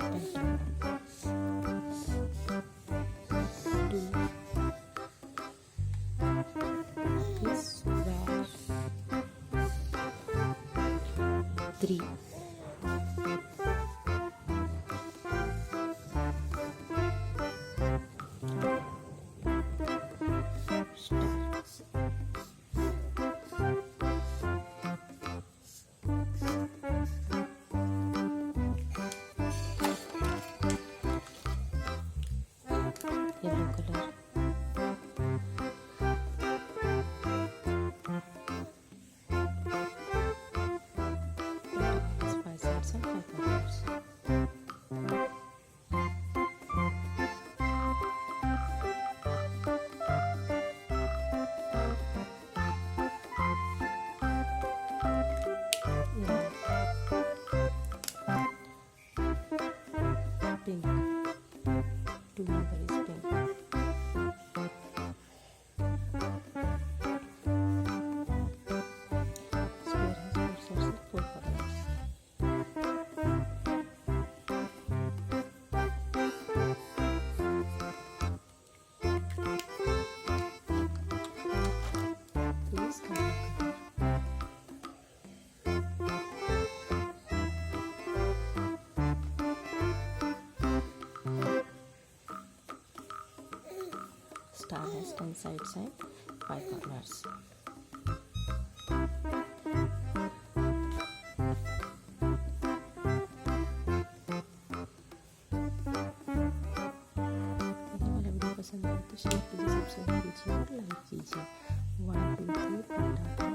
Pentagon. This where 3. Stars. Yellow color. Five sides and 5 colors. Pink. 2 number is pink. Square has 4 sides and 4 colors. Please color. Star has 10 sides and 5 corners. यदि मेरा video पसंद आए तो share कीजिए, subscribe कीजिए और like कीजिए। 1 2 3 पंडाता